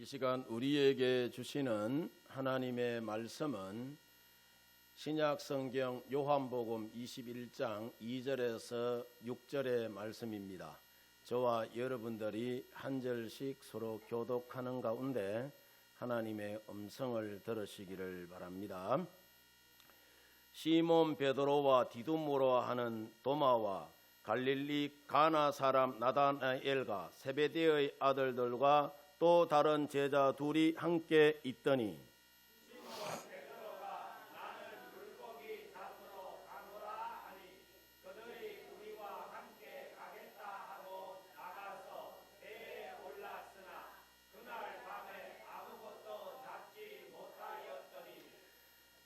이 시간 우리에게 주시는 하나님의 말씀은 신약 성경 요한복음 21장 2절에서 6절의 말씀입니다. 저와 여러분들이 한 절씩 서로 교독하는 가운데 하나님의 음성을 들으시기를 바랍니다. 시몬 베드로와 디두모로 하는 도마와 갈릴리 가나 사람 나다나엘과 세베대의 아들들과 또 다른 제자 둘이 함께 있더니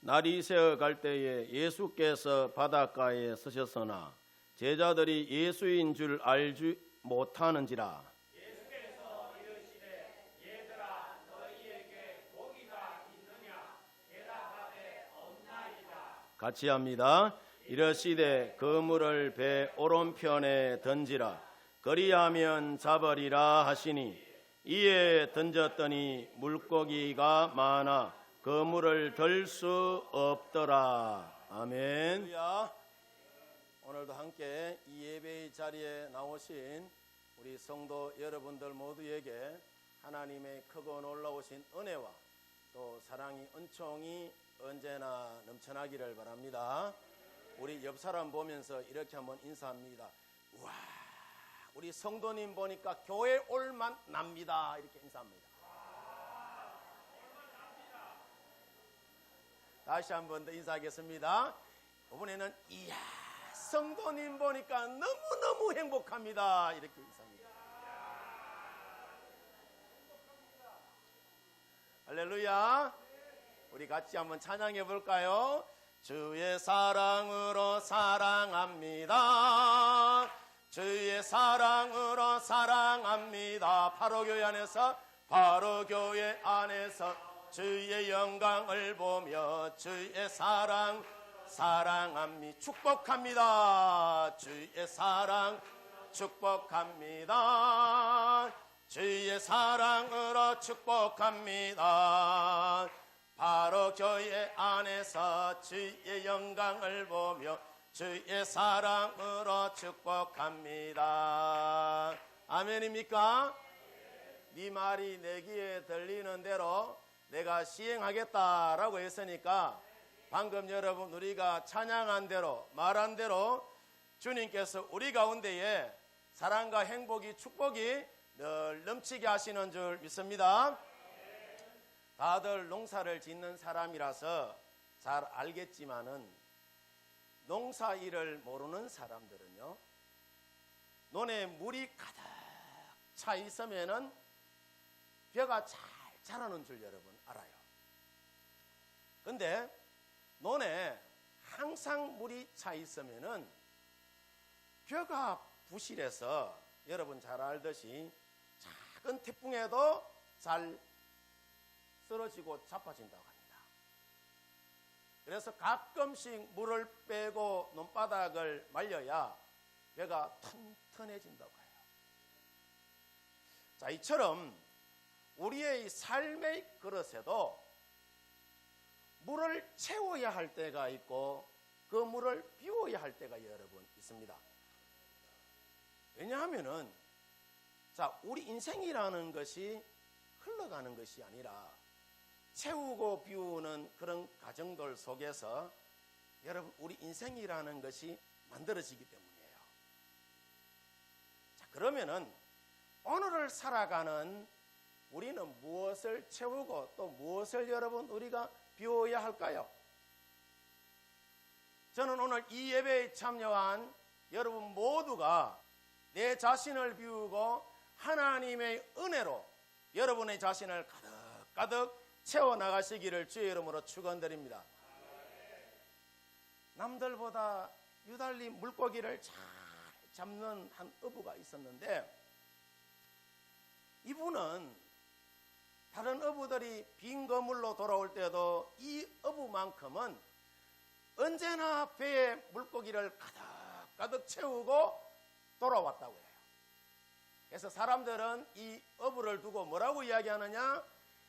날이 새어 갈 때에 예수께서 바닷가에 서셨으나 제자들이 예수인 줄 알지 못하는지라. 예수께서 이르시되 얘들아 너희에게 고기가 있느냐 대답하되 없나이다. 같이 합니다. 이르시되 그물을 배 오른편에 던지라. 그리하면 잡으리라 하시니 이에 던졌더니 물고기가 많아 그물을 들 수 없더라. 아멘. 오늘도 함께 이 예배의 자리에 나오신 우리 성도 여러분들 모두에게 하나님의 크고 놀라우신 은혜와 또 사랑이 은총이 언제나 넘쳐나기를 바랍니다. 우리 옆 사람 보면서 이렇게 한번 인사합니다. 우와, 우리 성도님 보니까 교회 올만 납니다. 이렇게 인사합니다. 다시 한번 더 인사하겠습니다. 이번에는 이야, 성도님 보니까 너무너무 행복합니다. 이렇게 인사합니다. 할렐루야. 우리 같이 한번 찬양해 볼까요? 주의 사랑으로 사랑합니다. 주의 사랑으로 사랑합니다. 바로 교회 안에서 주의 영광을 보며 주의 사랑 사랑합니다. 축복합니다. 주의 사랑 축복합니다. 주의 사랑으로 축복합니다. 바로 교회 안에서 주의 영광을 보며 주의 사랑으로 축복합니다. 아멘입니까? 네 말이 내 귀에 들리는 대로 내가 시행하겠다라고 했으니까 방금 여러분 우리가 찬양한 대로 말한 대로 주님께서 우리 가운데에 사랑과 행복이 축복이 늘 넘치게 하시는 줄 믿습니다. 다들 농사를 짓는 사람이라서 잘 알겠지만은 농사 일을 모르는 사람들은요, 논에 물이 가득 차 있으면은 벼가 잘 자라는 줄 여러분 알아요. 근데 논에 항상 물이 차 있으면은 벼가 부실해서 여러분 잘 알듯이 작은 태풍에도 잘 쓰러지고 자빠진다고 합니다. 그래서 가끔씩 물을 빼고 논바닥을 말려야 벼가 튼튼해진다고 해요. 자, 이처럼 우리의 삶의 그릇에도 물을 채워야 할 때가 있고 그 물을 비워야 할 때가 여러분 있습니다. 왜냐하면은 우리 인생이라는 것이 흘러가는 것이 아니라 채우고 비우는 그런 과정들 속에서 여러분 우리 인생이라는 것이 만들어지기 때문이에요. 자, 그러면은 오늘을 살아가는 우리는 무엇을 채우고 또 무엇을 여러분 우리가 비워야 할까요? 저는 오늘 이 예배에 참여한 여러분 모두가 내 자신을 비우고 하나님의 은혜로 여러분의 자신을 가득가득 채워나가시기를 주의 이름으로 축원드립니다. 남들보다 유달리 물고기를 잘 잡는 한 어부가 있었는데 이분은 다른 어부들이 빈 그물로 돌아올 때도 이 어부만큼은 언제나 배에 물고기를 가득 채우고 돌아왔다고 해요. 그래서 사람들은 이 어부를 두고 뭐라고 이야기하느냐?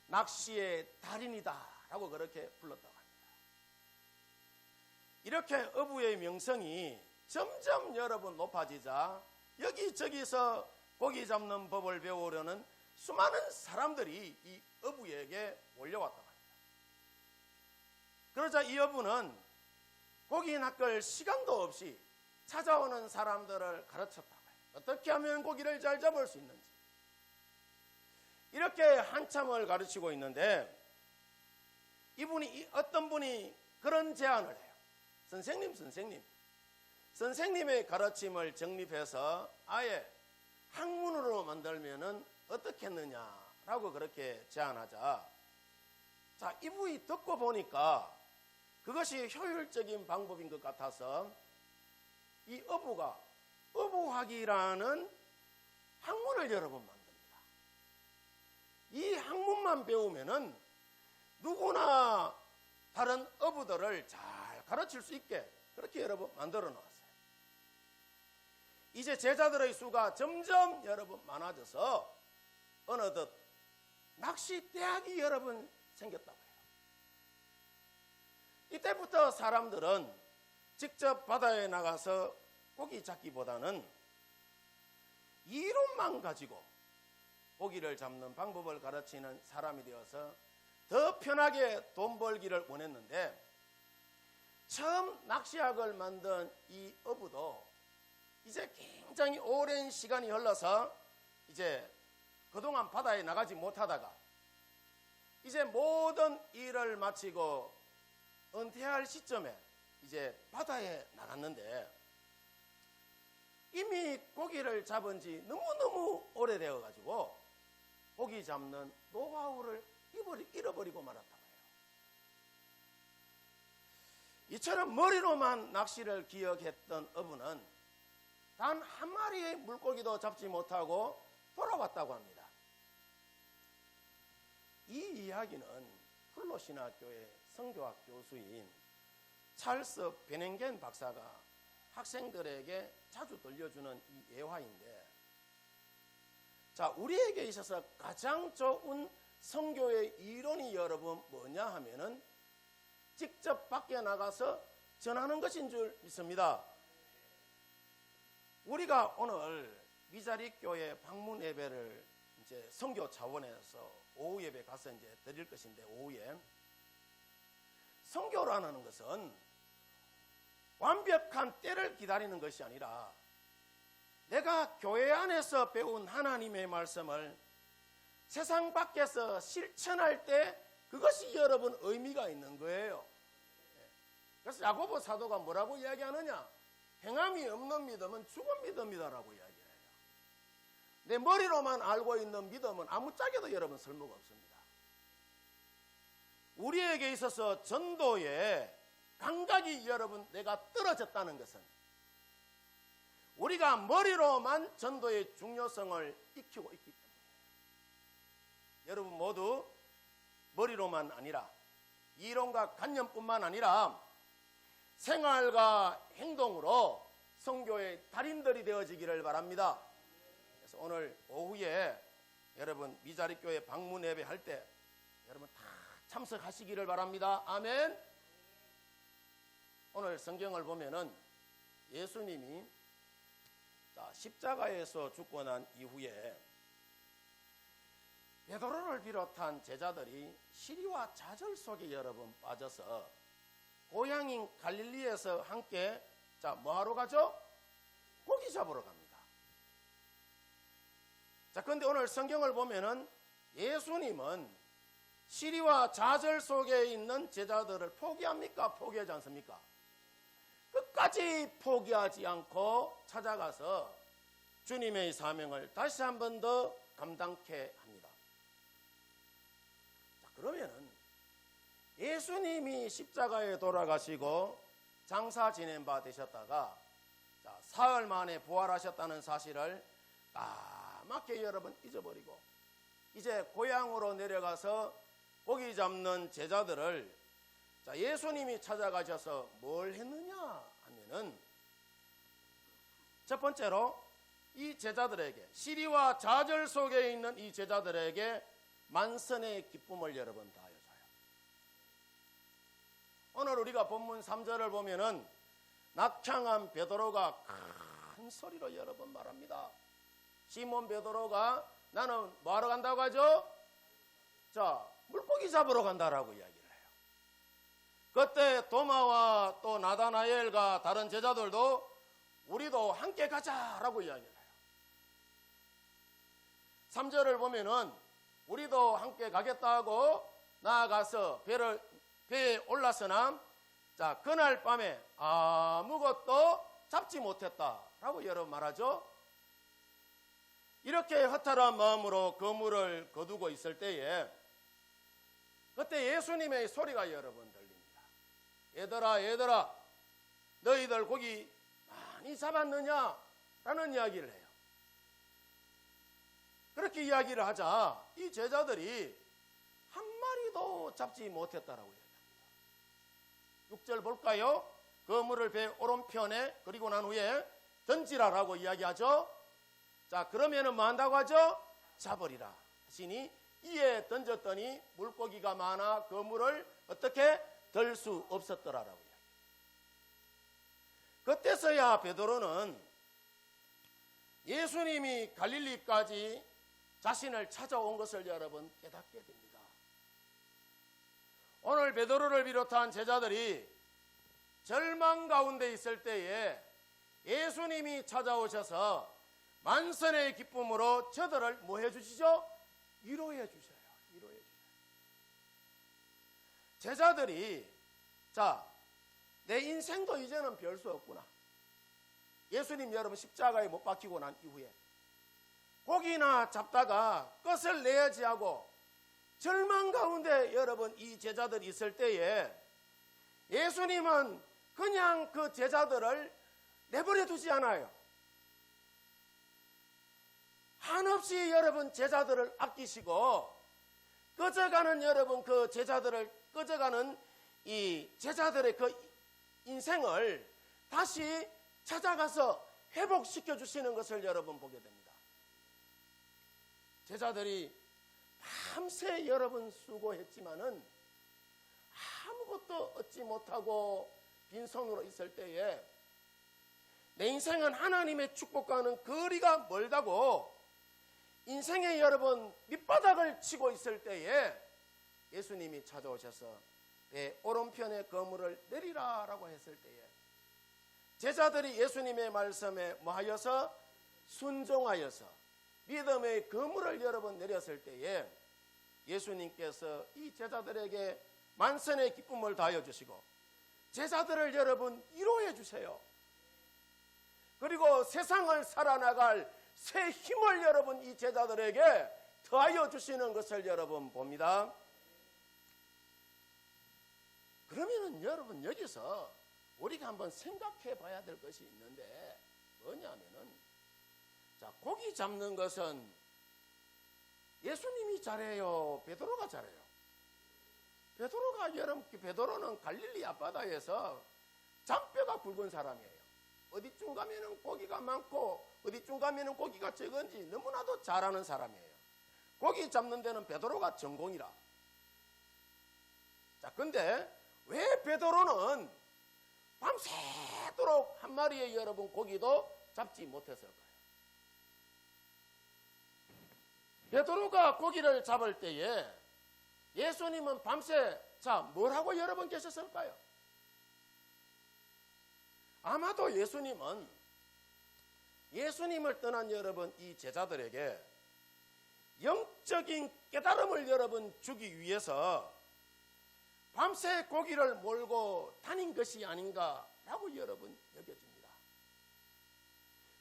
낚시의 달인이다 라고 그렇게 불렀다고 합니다. 이렇게 어부의 명성이 점점 여러분 높아지자 여기저기서 고기 잡는 법을 배우려는 수많은 사람들이 이 어부에게 몰려왔다고 합니다. 그러자 이 어부는 고기 낚을 시간도 없이 찾아오는 사람들을 가르쳤다고 해요. 어떻게 하면 고기를 잘 잡을 수 있는지. 이렇게 한참을 가르치고 있는데 어떤 분이 그런 제안을 해요. 선생님의 가르침을 정립해서 아예 학문으로 만들면은 어떻겠느냐라고 그렇게 제안하자, 자, 이분이 듣고 보니까 그것이 효율적인 방법인 것 같아서 이 어부가 어부학이라는 학문을 여러분 만듭니다. 이 학문만 배우면은 누구나 다른 어부들을 잘 가르칠 수 있게 그렇게 여러분 만들어 놓았어요. 이제 제자들의 수가 점점 여러분 많아져서 어느덧 낚시대학이 여러분 생겼다고 해요. 이때부터 사람들은 직접 바다에 나가서 고기 잡기보다는 이론만 가지고 고기를 잡는 방법을 가르치는 사람이 되어서 더 편하게 돈 벌기를 원했는데, 처음 낚시학을 만든 이 어부도 이제 굉장히 오랜 시간이 흘러서 이제 그동안 바다에 나가지 못하다가 이제 모든 일을 마치고 은퇴할 시점에 이제 바다에 나갔는데 이미 고기를 잡은 지 너무너무 오래되어 가지고 고기 잡는 노하우를 잃어버리고 말았다고 해요. 이처럼 머리로만 낚시를 기억했던 어부는 단 한 마리의 물고기도 잡지 못하고 돌아왔다고 합니다. 이 이야기는 플로신학교의 성교학 교수인 찰스 베냉겐 박사가 학생들에게 자주 들려주는 이 예화인데, 자, 우리에게 있어서 가장 좋은 성교의 이론이 여러분 뭐냐 하면은 직접 밖에 나가서 전하는 것인 줄 믿습니다. 우리가 오늘 미자리 교회 방문 예배를 이제 성교 차원에서 오후 예배 가서 이제 드릴 것인데, 오후에 성교라는 것은 완벽한 때를 기다리는 것이 아니라 내가 교회 안에서 배운 하나님의 말씀을 세상 밖에서 실천할 때 그것이 여러분 의미가 있는 거예요. 그래서 야고보 사도가 뭐라고 이야기하느냐? 행함이 없는 믿음은 죽은 믿음이다라고 이야기해요. 내 머리로만 알고 있는 믿음은 아무짝에도 여러분 쓸모가 없습니다. 우리에게 있어서 전도에 감각이 여러분 내가 떨어졌다는 것은 우리가 머리로만 전도의 중요성을 익히고 있기 때문에, 여러분 모두 머리로만 아니라 이론과 관념뿐만 아니라 생활과 행동으로 선교의 달인들이 되어지기를 바랍니다. 그래서 오늘 오후에 여러분 미자리교회 방문 예배 할 때 여러분 다 참석하시기를 바랍니다. 아멘. 오늘 성경을 보면은 예수님이 십자가에서 죽고 난 이후에 베드로를 비롯한 제자들이 시리와 좌절 속에 여러분 빠져서 고향인 갈릴리에서 함께 뭐하러 가죠? 고기 잡으러 갑니다. 자, 그런데 오늘 성경을 보면은 예수님은 시리와 좌절 속에 있는 제자들을 포기합니까? 포기하지 않습니까? 끝까지 포기하지 않고 찾아가서 주님의 사명을 다시 한 번 더 감당케 합니다. 자, 그러면은 예수님이 십자가에 돌아가시고 장사 지낸 바 되셨다가 사흘 만에 부활하셨다는 사실을 까맣게 여러분 잊어버리고 이제 고향으로 내려가서 고기 잡는 제자들을 예수님이 찾아가셔서 뭘 했느냐 하면은 첫 번째로 이 제자들에게, 시리와 좌절 속에 있는 이 제자들에게 만선의 기쁨을 여러분 다하여줘요. 오늘 우리가 본문 3절을 보면은 낙향한 베드로가 큰 소리로 여러분 말합니다. 시몬 베드로가 나는 뭐하러 간다고 하죠? 자, 물고기 잡으러 간다라고 이야기를 해요. 그때 도마와 또 나다나엘과 다른 제자들도 우리도 함께 가자라고 이야기를 해요. 3절을 보면은 우리도 함께 가겠다고 나아가서 배에 올랐으나 자, 그날 밤에 아무것도 잡지 못했다라고 여러분 말하죠. 이렇게 허탈한 마음으로 그물을 거두고 있을 때에 그때 예수님의 소리가 여러분 들립니다. 얘들아 너희들 고기 많이 잡았느냐? 라는 이야기를 해요. 그렇게 이야기를 하자 이 제자들이 한 마리도 잡지 못했다라고 이야기합니다. 6절 볼까요? 그물을 배 오른편에 그리고 난 후에 던지라라고 이야기하죠. 자, 그러면은 뭐 한다고 하죠? 잡으리라 하시니 이에 던졌더니 물고기가 많아 그물을 어떻게 들 수 없었더라라고 이야기해요. 그때서야 베드로는 예수님이 갈릴리까지 자신을 찾아온 것을 여러분 깨닫게 됩니다. 오늘 베드로를 비롯한 제자들이 절망 가운데 있을 때에 예수님이 찾아오셔서 만선의 기쁨으로 저들을 뭐 해주시죠? 위로해 주셔요. 위로해 주셔요. 제자들이 자, 내 인생도 이제는 별 수 없구나. 예수님 여러분 십자가에 못 박히고 난 이후에 고기나 잡다가 끝을 내야지 하고 절망 가운데 여러분 이 제자들이 있을 때에 예수님은 그냥 그 제자들을 내버려 두지 않아요. 한없이 여러분 제자들을 아끼시고 꺼져가는 여러분 그 제자들을 꺼져가는 이 제자들의 그 인생을 다시 찾아가서 회복시켜 주시는 것을 여러분 보게 됩니다. 제자들이 밤새 여러분 수고했지만은 아무것도 얻지 못하고 빈손으로 있을 때에 내 인생은 하나님의 축복과는 거리가 멀다고 인생의 여러분 밑바닥을 치고 있을 때에 예수님이 찾아오셔서 배 오른편에 그물을 내리라라고 했을 때에 제자들이 예수님의 말씀에 뭐하여서 순종하여서 믿음의 그물을 여러분 내렸을 때에 예수님께서 이 제자들에게 만선의 기쁨을 다하여 주시고 제자들을 여러분 위로해 주세요. 그리고 세상을 살아나갈 새 힘을 여러분 이 제자들에게 더하여 주시는 것을 여러분 봅니다. 그러면은 여러분 여기서 우리가 한번 생각해 봐야 될 것이 있는데 뭐냐면은 자, 고기 잡는 것은 예수님이 잘해요? 베드로가 잘해요? 베드로는 갈릴리 앞바다에서 잔뼈가 굵은 사람이에요. 어디쯤 가면은 고기가 많고 어디쯤 가면은 고기가 적은지 너무나도 잘하는 사람이에요. 고기 잡는 데는 베드로가 전공이라. 자, 근데 왜 베드로는 밤새도록 한 마리의 여러분 고기도 잡지 못했을까요? 베드로가 고기를 잡을 때에 예수님은 밤새 자, 뭘 하고 여러분 계셨을까요? 아마도 예수님을 떠난 여러분 이 제자들에게 영적인 깨달음을 여러분 주기 위해서 밤새 고기를 몰고 다닌 것이 아닌가라고 여러분 여겨집니다.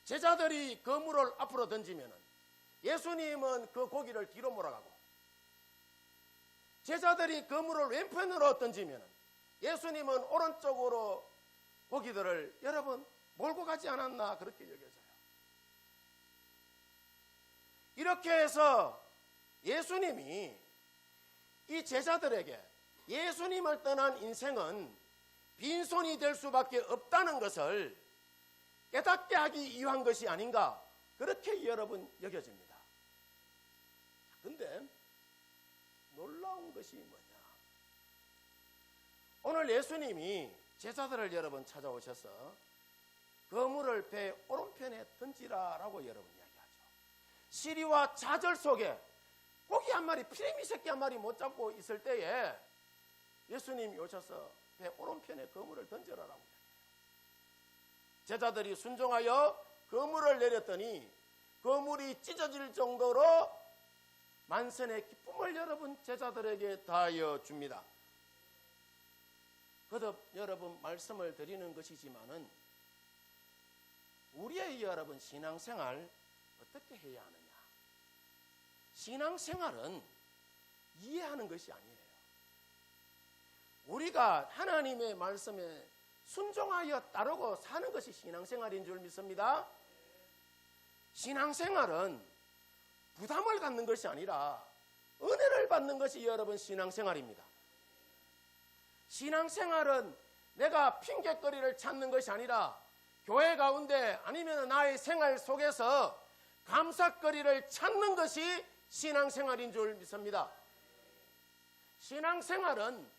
제자들이 그물을 앞으로 던지면은 예수님은 그 고기를 뒤로 몰아가고 제자들이 그물을 왼편으로 던지면은 예수님은 오른쪽으로 고기들을 여러분 몰고 가지 않았나 그렇게 여겨져요. 이렇게 해서 예수님이 이 제자들에게 예수님을 떠난 인생은 빈손이 될 수밖에 없다는 것을 깨닫게 하기 위한 것이 아닌가 그렇게 여러분 여겨집니다. 근데 놀라운 것이 뭐냐? 오늘 예수님이 제자들을 여러분 찾아오셔서 그물을 배 오른편에 던지라라고 여러분 이야기하죠. 시리와 좌절 속에 고기 한 마리, 피레미 새끼 한 마리 못 잡고 있을 때에 예수님이 오셔서 배 오른편에 그물을 던져라라고 이야기해요. 제자들이 순종하여 그물을 내렸더니 그물이 찢어질 정도로 만선의 기쁨을 여러분 제자들에게 다하여 줍니다. 거듭 여러분 말씀을 드리는 것이지만은 우리의 여러분 신앙생활 어떻게 해야 하느냐? 신앙생활은 이해하는 것이 아니에요. 우리가 하나님의 말씀에 순종하여 따르고 사는 것이 신앙생활인 줄 믿습니다. 신앙생활은 부담을 갖는 것이 아니라 은혜를 받는 것이 여러분 신앙생활입니다. 신앙생활은 내가 핑계거리를 찾는 것이 아니라 교회 가운데 아니면 나의 생활 속에서 감사거리를 찾는 것이 신앙생활인 줄 믿습니다. 신앙생활은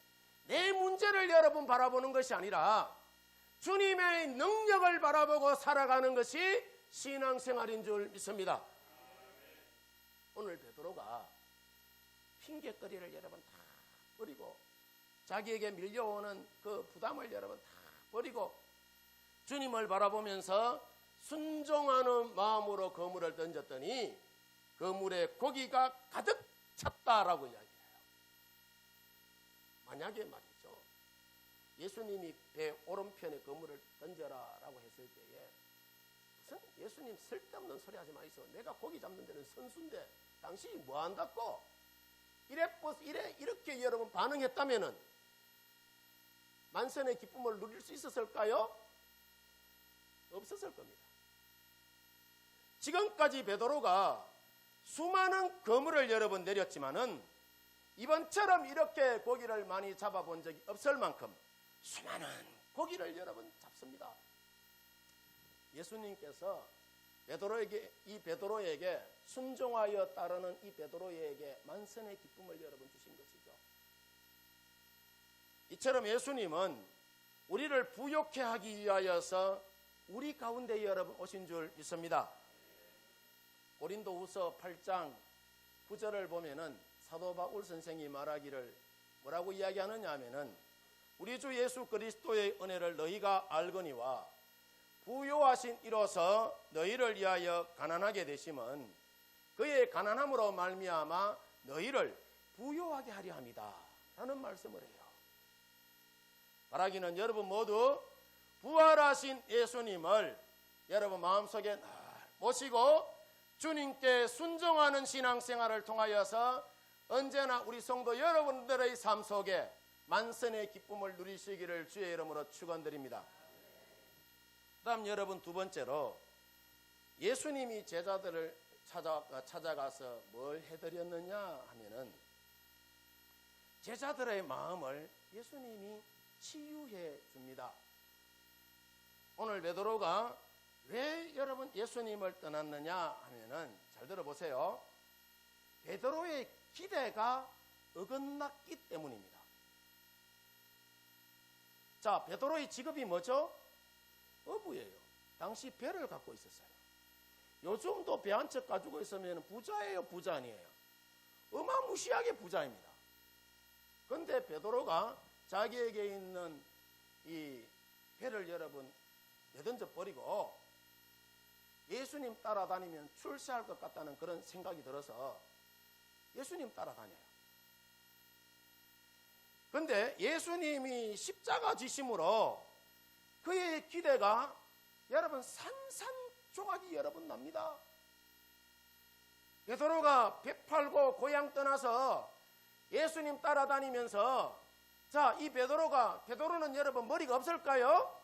내 문제를 여러분 바라보는 것이 아니라 주님의 능력을 바라보고 살아가는 것이 신앙생활인 줄 믿습니다. 오늘 베드로가 핑계거리를 여러분 다 버리고 자기에게 밀려오는 그 부담을 여러분 다 버리고 주님을 바라보면서 순종하는 마음으로 그물을 던졌더니 그물에 고기가 가득 찼다라고 이야기해요. 만약에 말이죠, 예수님이 배 오른편에 그물을 던져라라고 했을 때에 무슨 예수님 쓸데없는 소리 하지 마이소. 내가 고기 잡는 데는 선수인데 당신이 뭐 한다고? 이렇게 여러분 반응했다면은 만선의 기쁨을 누릴 수 있었을까요? 없었을 겁니다. 지금까지 베드로가 수많은 그물을 여러분 내렸지만은 이번처럼 이렇게 고기를 많이 잡아본 적이 없을 만큼 수많은 고기를 여러분 잡습니다. 예수님께서 이 베드로에게 순종하여 따르는 이 베드로에게 만선의 기쁨을 여러분 주신 것이죠. 이처럼 예수님은 우리를 부욕해 하기 위하여서 우리 가운데 여러분 오신 줄 믿습니다. 고린도후서 8장 9절을 보면은 사도 바울 선생이 말하기를 뭐라고 이야기하느냐 하면은 우리 주 예수 그리스도의 은혜를 너희가 알거니와 부요하신 이로서 너희를 위하여 가난하게 되심은 그의 가난함으로 말미암아 너희를 부요하게 하려 함이다 라는 말씀을 해요. 바라기는 여러분 모두 부활하신 예수님을 여러분 마음속에 늘 모시고 주님께 순종하는 신앙생활을 통하여서 언제나 우리 성도 여러분들의 삶 속에 만선의 기쁨을 누리시기를 주의 이름으로 축원드립니다. 그다음 여러분 두 번째로 예수님이 제자들을 찾아가서 뭘 해드렸느냐 하면은 제자들의 마음을 예수님이 치유해 줍니다. 오늘 베드로가 왜 여러분 예수님을 떠났느냐 하면은 잘 들어보세요. 베드로의 기대가 어긋났기 때문입니다. 자, 베드로의 직업이 뭐죠? 어부예요. 당시 배를 갖고 있었어요. 요즘도 배 한 척 가지고 있으면 부자예요, 부자 아니에요? 어마무시하게 부자입니다. 그런데 베드로가 자기에게 있는 이 배를 여러분 내던져 버리고 예수님 따라다니면 출세할 것 같다는 그런 생각이 들어서 예수님 따라다녀요. 그런데 예수님이 십자가 지심으로 그의 기대가 여러분 산산조각이 여러분 납니다. 베드로가 배 팔고 고향 떠나서 예수님 따라다니면서 자, 이 베드로는 여러분 머리가 없을까요?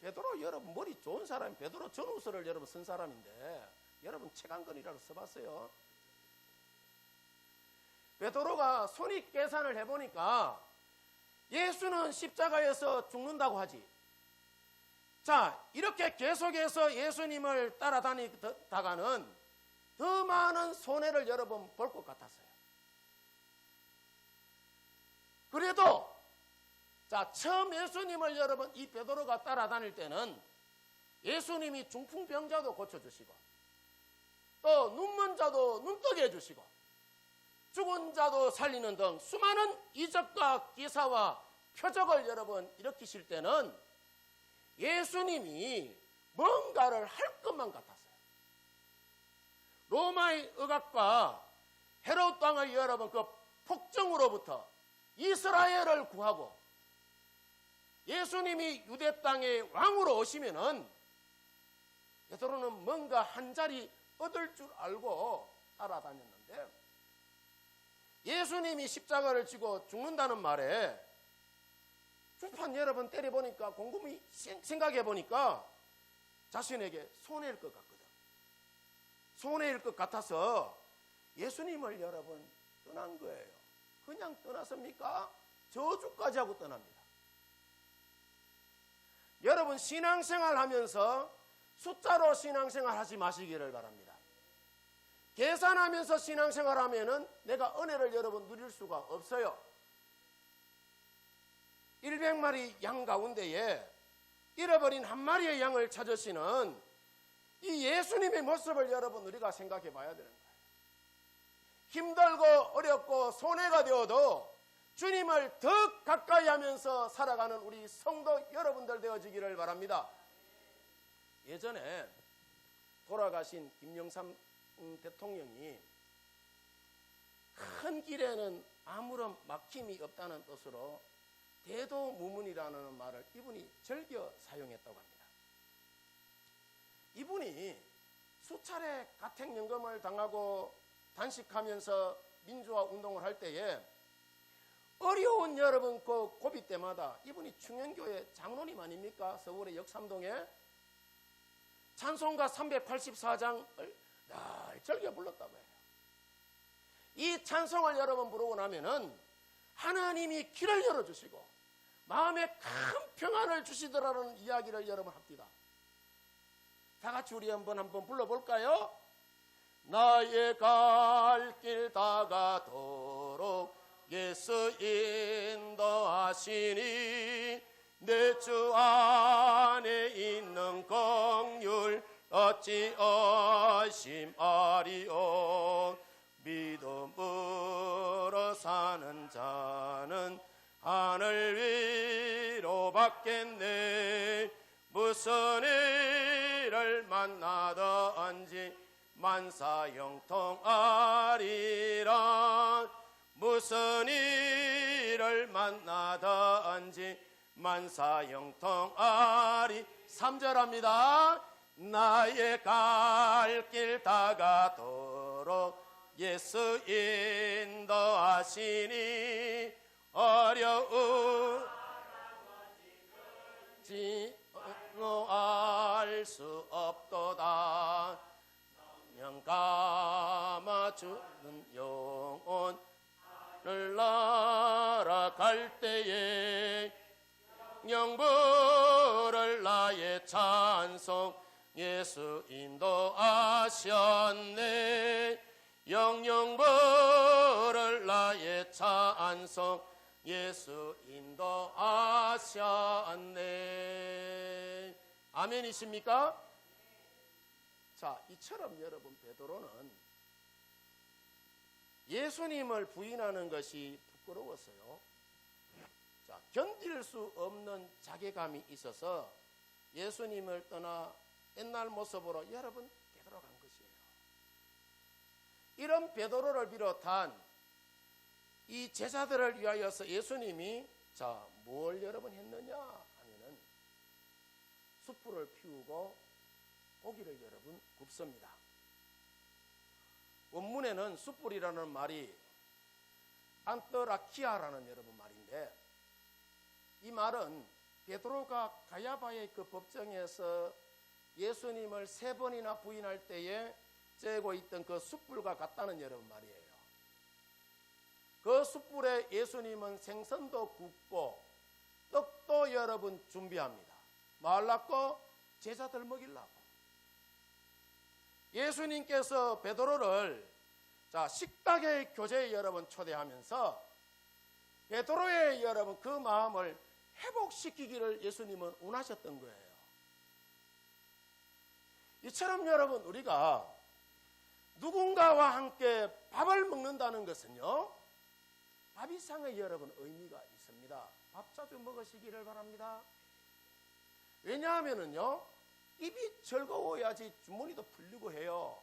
베드로 여러분 머리 좋은 사람이 베드로 전우서를 여러분 쓴 사람인데 여러분 책한권이라고 써봤어요. 베드로가 손익 계산을 해보니까 예수는 십자가에서 죽는다고 하지 자, 이렇게 계속해서 예수님을 따라다니다가는 더 많은 손해를 여러분 볼 것 같았어요. 그래도 자, 처음 예수님을 여러분 이 베드로가 따라다닐 때는 예수님이 중풍병자도 고쳐주시고 또 눈먼 자도 눈뜨게 해주시고 죽은 자도 살리는 등 수많은 이적과 기사와 표적을 여러분 일으키실 때는 예수님이 뭔가를 할 것만 같았어요. 로마의 억압과 헤롯 왕의 여러분 그 폭정으로부터 이스라엘을 구하고 예수님이 유대 땅의 왕으로 오시면은 베드로는 뭔가 한 자리 얻을 줄 알고 따라다녔는데 예수님이 십자가를 지고 죽는다는 말에 주판 여러 번 때려보니까 곰곰이 생각해보니까 자신에게 손해일 것 같거든. 손해일 것 같아서 예수님을 여러 번 떠난 거예요. 그냥 떠났습니까? 저주까지 하고 떠납니다. 여러분 신앙생활 하면서 숫자로 신앙생활 하지 마시기를 바랍니다. 계산하면서 신앙생활 하면은 내가 은혜를 여러분 누릴 수가 없어요. 100마리 양 가운데에 잃어버린 한 마리의 양을 찾으시는 이 예수님의 모습을 여러분 우리가 생각해 봐야 되는 거예요. 힘들고 어렵고 손해가 되어도 주님을 더 가까이 하면서 살아가는 우리 성도 여러분들 되어지기를 바랍니다. 예전에 돌아가신 김영삼 대통령이 큰 길에는 아무런 막힘이 없다는 뜻으로 대도무문이라는 말을 이분이 즐겨 사용했다고 합니다. 이분이 수차례 가택연금을 당하고 단식하면서 민주화 운동을 할 때에 어려운 여러분 그 고비 때마다 이분이 충현교회 장로님 아닙니까? 서울의 역삼동에 찬송가 384장을 날 즐겨 불렀다고 해요. 이 찬송을 여러분 부르고 나면은 하나님이 길을 열어주시고 마음에 큰 평안을 주시더라는 이야기를 여러분 합니다. 다 같이 우리 한번 불러볼까요? 나의 갈 길 다가도록 예수 인도하시니 내 주 안에 있는 긍휼 어찌 의심하리오. 믿음으로 사는 자는 하늘 위로 받겠네. 무슨 일을 만나든지 만사형통하리라. 무슨 일을 만나든지 만사형통하리. 3절합니다. 나의 갈 길 다가도록 예수 인도하시니 어려운 알 수 없도다. 명 감아주는 영혼을 날아갈 때에 영부를 나의 찬송 예수 인도하셨네. 영영부를 나의 찬송 예수 인도하셨네. 아멘이십니까? 자, 이처럼 여러분 베드로는 예수님을 부인하는 것이 부끄러웠어요. 자, 견딜 수 없는 자괴감이 있어서 예수님을 떠나 옛날 모습으로 여러분 되돌아간 것이에요. 이런 베드로를 비롯한 이 제자들을 위하여서 예수님이 자, 뭘 여러분 했느냐 하면은 숯불을 피우고 고기를 여러분 굽습니다. 원문에는 숯불이라는 말이 안떠라키아라는 여러분 말인데, 이 말은 베드로가 가야바의 그 법정에서 예수님을 3번이나 부인할 때에 쬐고 있던 그 숯불과 같다는 여러분 말이에요. 그 숯불에 예수님은 생선도 굽고 떡도 여러분 준비합니다. 말랐고 제자들 먹이려고. 예수님께서 베드로를 식탁의 교제에 여러분 초대하면서 베드로의 여러분 그 마음을 회복시키기를 예수님은 원하셨던 거예요. 이처럼 여러분 우리가 누군가와 함께 밥을 먹는다는 것은요, 밥 이상의 여러분 의미가 있습니다. 밥 자주 먹으시기를 바랍니다. 왜냐하면은요, 입이 즐거워야지 주머니도 풀리고 해요.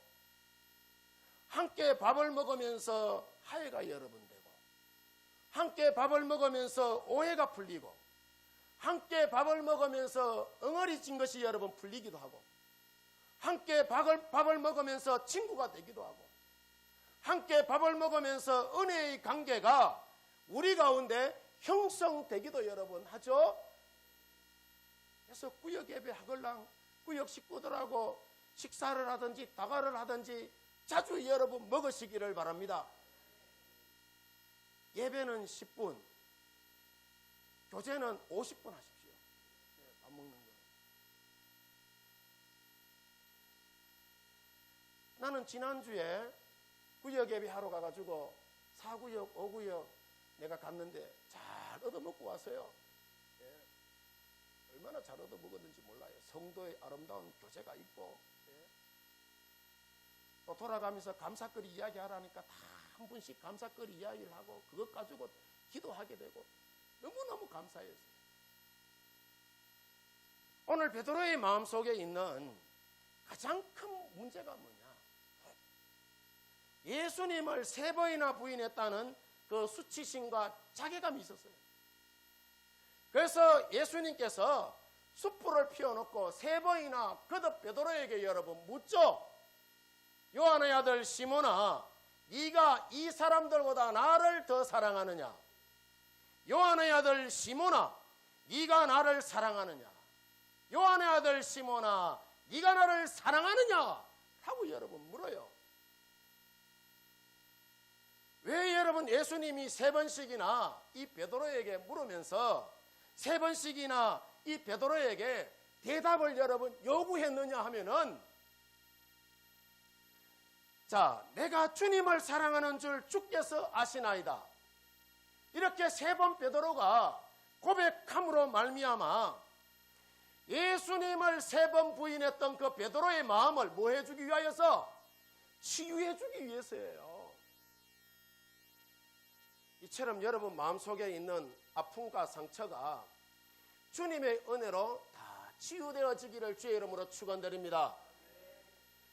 함께 밥을 먹으면서 화해가 여러분 되고, 함께 밥을 먹으면서 오해가 풀리고, 함께 밥을 먹으면서 엉어리진 것이 여러분 풀리기도 하고, 함께 밥을 먹으면서 친구가 되기도 하고, 함께 밥을 먹으면서 은혜의 관계가 우리 가운데 형성되기도 여러분 하죠. 그래서 구역 예배 하걸랑 구역 식구들하고 식사를 하든지 다가를 하든지 자주 여러분 먹으시기를 바랍니다. 예배는 10분, 교제는 50분 하십시오. 밥 먹는 거. 나는 지난주에 구역 예배 하러 가가지고 4구역, 5구역 내가 갔는데 잘 얻어먹고 왔어요. 예. 얼마나 잘 얻어먹었는지 몰라요. 성도의 아름다운 교제가 있고, 예. 또 돌아가면서 감사거리 이야기하라니까 다 한 분씩 감사거리 이야기를 하고 그것 가지고 기도하게 되고 너무너무 감사했어요. 오늘 베드로의 마음속에 있는 가장 큰 문제가 뭐냐? 예수님을 3번이나 부인했다는 그 수치심과 자괴감이 있었어요. 그래서 예수님께서 숯불을 피워놓고 3번이나 거듭 베드로에게 여러분 묻죠. 요한의 아들 시몬아, 네가 이 사람들보다 나를 더 사랑하느냐? 요한의 아들 시몬아, 네가 나를 사랑하느냐? 요한의 아들 시몬아, 네가 나를 사랑하느냐? 하고 여러분 물어요. 왜 여러분 예수님이 3번씩이나 이 베드로에게 물으면서 3번씩이나 이 베드로에게 대답을 여러분 요구했느냐 하면은, 자, 내가 주님을 사랑하는 줄 주께서 아시나이다. 이렇게 3번 베드로가 고백함으로 말미암아 예수님을 3번 부인했던 그 베드로의 마음을 뭐 해주기 위하여서? 치유해주기 위해서예요. 이처럼 여러분 마음속에 있는 아픔과 상처가 주님의 은혜로 다 치유되어지기를 주의 이름으로 축원드립니다.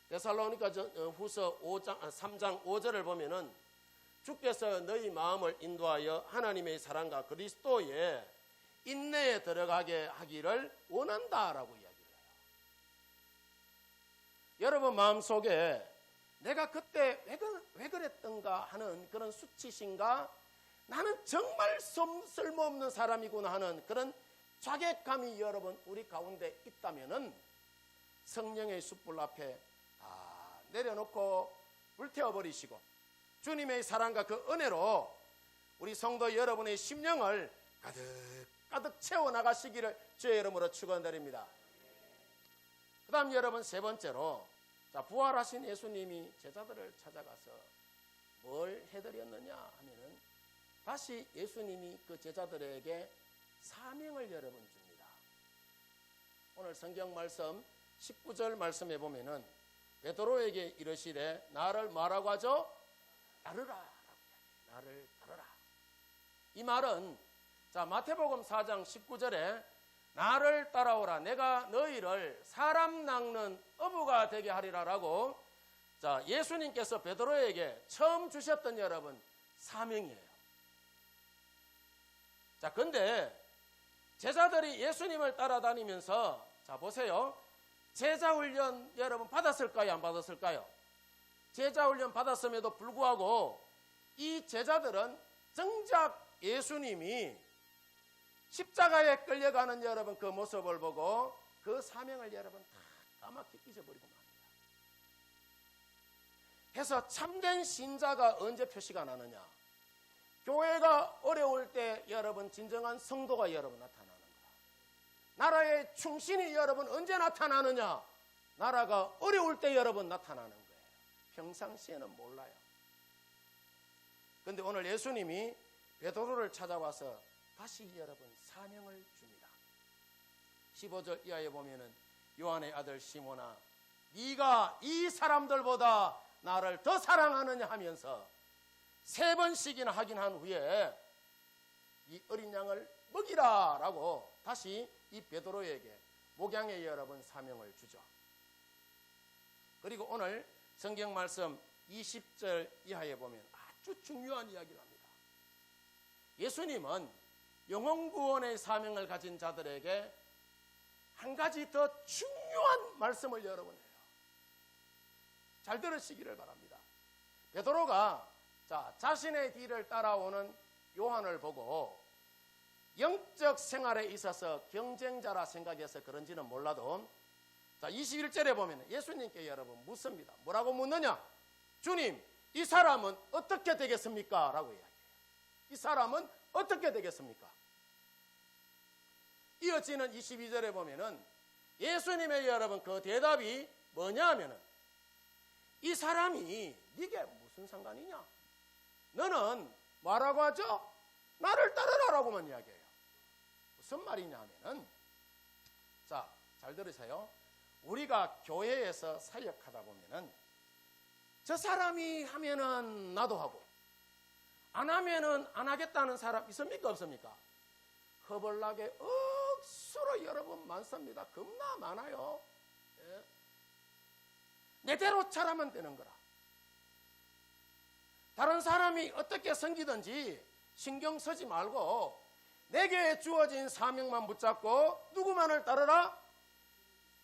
데살로니가 후서 3장 5절을 보면은 주께서 너희 마음을 인도하여 하나님의 사랑과 그리스도의 인내에 들어가게 하기를 원한다라고 이야기를 해요. 여러분 마음속에 내가 그때 왜 그랬던가 하는 그런 수치심과 나는 정말 쓸모없는 사람이구나 하는 그런 자괴감이 여러분 우리 가운데 있다면은 성령의 숯불 앞에 다 내려놓고 불태워버리시고 주님의 사랑과 그 은혜로 우리 성도 여러분의 심령을 가득 채워나가시기를 주의 이름으로 축원드립니다. 그 다음 여러분 3번째로, 자, 부활하신 예수님이 제자들을 찾아가서 뭘 해드렸느냐 하면은 다시 예수님이 그 제자들에게 사명을 여러분 줍니다. 오늘 성경 말씀 19절 말씀해 보면은 베드로에게 이르시되 나를 뭐라고 하죠? 따르라. 나를 따르라. 이 말은 자, 마태복음 4장 19절에 나를 따라오라. 내가 너희를 사람 낚는 어부가 되게 하리라라고, 자, 예수님께서 베드로에게 처음 주셨던 여러분 사명이에요. 자, 근데 제자들이 예수님을 따라다니면서, 자, 보세요. 제자 훈련 여러분 받았을까요? 안 받았을까요? 제자 훈련 받았음에도 불구하고 이 제자들은 정작 예수님이 십자가에 끌려가는 여러분 그 모습을 보고 그 사명을 여러분 다 까맣게 잊어버리고 맙니다. 해서 참된 신자가 언제 표시가 나느냐? 교회가 어려울 때 여러분 진정한 성도가 여러분 나타나는 거야. 나라의 충신이 여러분 언제 나타나느냐? 나라가 어려울 때 여러분 나타나는 거예요. 평상시에는 몰라요. 그런데 오늘 예수님이 베드로를 찾아와서 다시 여러분 사명을 줍니다. 15절 이하에 보면은 요한의 아들 시몬아, 네가 이 사람들보다 나를 더 사랑하느냐 하면서 3번씩이나 확인한 후에 이 어린 양을 먹이라 라고 다시 이 베드로에게 목양의 여러분 사명을 주죠. 그리고 오늘 성경 말씀 20절 이하에 보면 아주 중요한 이야기를 합니다. 예수님은 영혼구원의 사명을 가진 자들에게 한 가지 더 중요한 말씀을 여러분 해요. 잘 들으시기를 바랍니다. 베드로가 자신의 뒤를 따라오는 요한을 보고 영적 생활에 있어서 경쟁자라 생각해서 그런지는 몰라도 21절에 보면 예수님께 여러분 묻습니다. 뭐라고 묻느냐? 주님, 이 사람은 어떻게 되겠습니까? 라고 이야기해요. 이 사람은 어떻게 되겠습니까? 이어지는 22절에 보면은 예수님의 여러분 그 대답이 뭐냐 하면은 이 사람이 네게 무슨 상관이냐? 너는 뭐라고 하죠? 나를 따르라라고만 이야기해요. 무슨 말이냐 하면은 잘 들으세요. 우리가 교회에서 사역하다 보면은 저 사람이 하면은 나도 하고 안 하면은 안 하겠다는 사람 있습니까? 없습니까? 허벌나게 억수로 여러분 많습니다. 겁나 많아요. 예. 내대로 잘하면 되는 거라. 다른 사람이 어떻게 섬기든지 신경 쓰지 말고 내게 주어진 사명만 붙잡고 누구만을 따르라?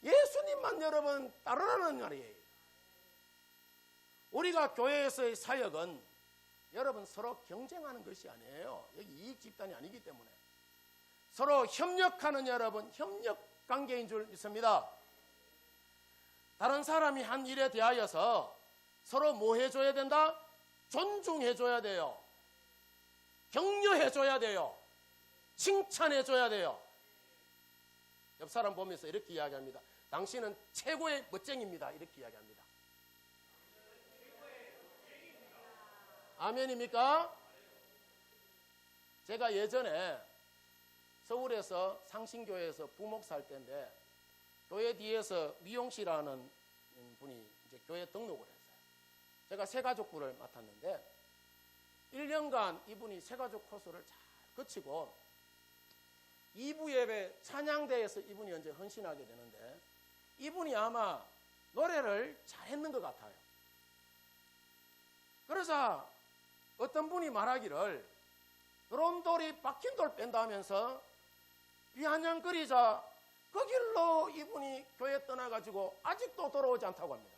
예수님만 여러분 따르라는 말이에요. 우리가 교회에서의 사역은 여러분 서로 경쟁하는 것이 아니에요. 여기 이익 집단이 아니기 때문에 서로 협력하는 여러분 협력 관계인 줄 믿습니다. 다른 사람이 한 일에 대하여서 서로 뭐 해줘야 된다? 존중해줘야 돼요. 격려해줘야 돼요. 칭찬해줘야 돼요. 옆 사람 보면서 이렇게 이야기합니다. 당신은 최고의 멋쟁입니다. 이렇게 이야기합니다. 아멘입니까? 제가 예전에 서울에서 상신교회에서 부목사 할 때인데 교회 뒤에서 미용씨라는 분이 이제 교회에 등록을 했어요. 제가 새가족부를 맡았는데 1년간 이분이 새가족 코스를 잘 거치고 2부 예배 찬양대에서 이분이 이제 헌신하게 되는데 이분이 아마 노래를 잘했는 것 같아요. 그래서 어떤 분이 말하기를 들어온 돌이 박힌 돌 뺀다 하면서 비아냥거리자 그 길로 이분이 교회 떠나가지고 아직도 돌아오지 않다고 합니다.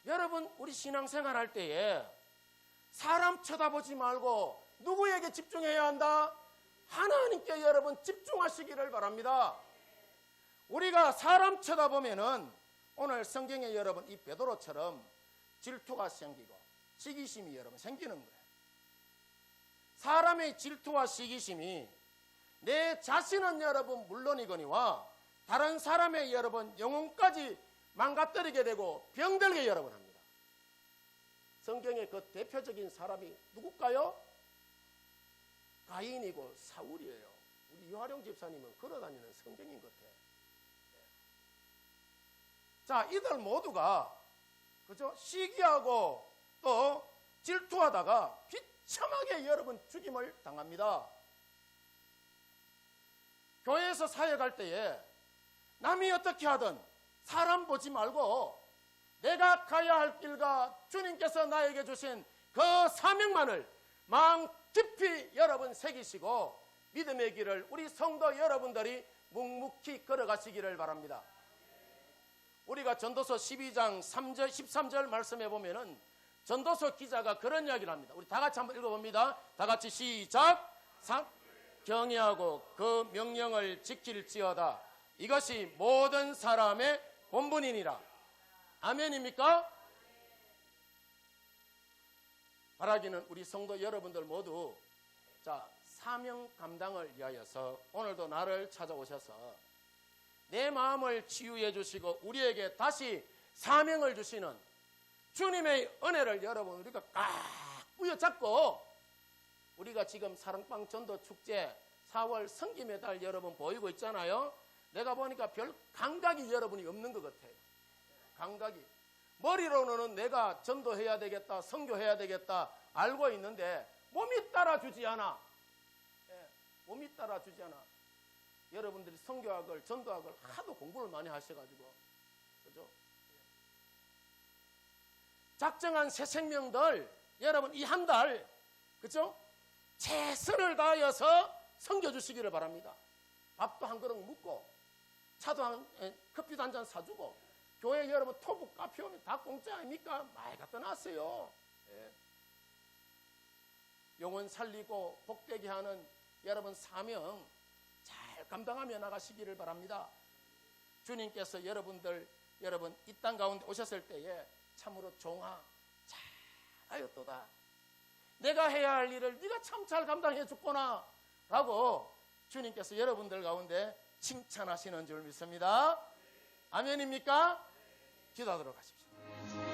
여러분 우리 신앙생활 할 때에 사람 쳐다보지 말고 누구에게 집중해야 한다? 하나님께 여러분 집중하시기를 바랍니다. 우리가 사람 쳐다보면은 오늘 성경에 여러분 이 베드로처럼 질투가 생기고 시기심이 여러분 생기는 거예요. 사람의 질투와 시기심이 내 자신은 여러분 물론이거니와 다른 사람의 여러분 영혼까지 망가뜨리게 되고 병들게 여러분 합니다. 성경의 그 대표적인 사람이 누굴까요? 가인이고 사울이에요. 우리 유하룡 집사님은 걸어다니는 성경인 것 같아요. 자, 이들 모두가 그죠? 시기하고 또 질투하다가 비참하게 여러분 죽임을 당합니다. 교회에서 사역할 때에 남이 어떻게 하든 사람 보지 말고 내가 가야 할 길과 주님께서 나에게 주신 그 사명만을 마음 깊이 여러분 새기시고 믿음의 길을 우리 성도 여러분들이 묵묵히 걸어가시기를 바랍니다. 우리가 전도서 12장 3절 13절 말씀해 보면은 전도서 기자가 그런 이야기를 합니다. 우리 다 같이 한번 읽어봅니다. 다 같이 시작. 경외하고 그 명령을 지킬지어다. 이것이 모든 사람의 본분이니라. 아멘입니까? 바라기는 우리 성도 여러분들 모두 사명 감당을 위하여서 오늘도 나를 찾아오셔서 내 마음을 치유해 주시고 우리에게 다시 사명을 주시는 주님의 은혜를 여러분 우리가 꽉 부여잡고 우리가 지금 사랑방 전도 축제 4월 성김의 달 여러분 보이고 있잖아요. 내가 보니까 별 감각이 여러분이 없는 것 같아요. 감각이. 머리로는 내가 전도해야 되겠다, 선교해야 되겠다 알고 있는데 몸이 따라주지 않아. 몸이 따라주지 않아. 여러분들이 선교학을, 전도학을 하도 공부를 많이 하셔가지고, 그죠? 작정한 새 생명들, 여러분 이 한 달, 그죠? 최선을 다하여서 섬겨주시기를 바랍니다. 밥도 한 그릇 묻고, 차도 커피도 한 잔 사주고, 교회 여러분 토북 카페 오면 다 공짜 아닙니까? 많이 갖다 놨어요. 예. 영혼 살리고 복되게 하는 여러분 사명 잘 감당하며 나가시기를 바랍니다. 주님께서 여러분 이 땅 가운데 오셨을 때에 참으로 종아 잘하였도다. 내가 해야 할 일을 네가 참 잘 감당해 줬구나 라고 주님께서 여러분들 가운데 칭찬하시는 줄 믿습니다. 아멘입니까? 기도하도록 하십시오.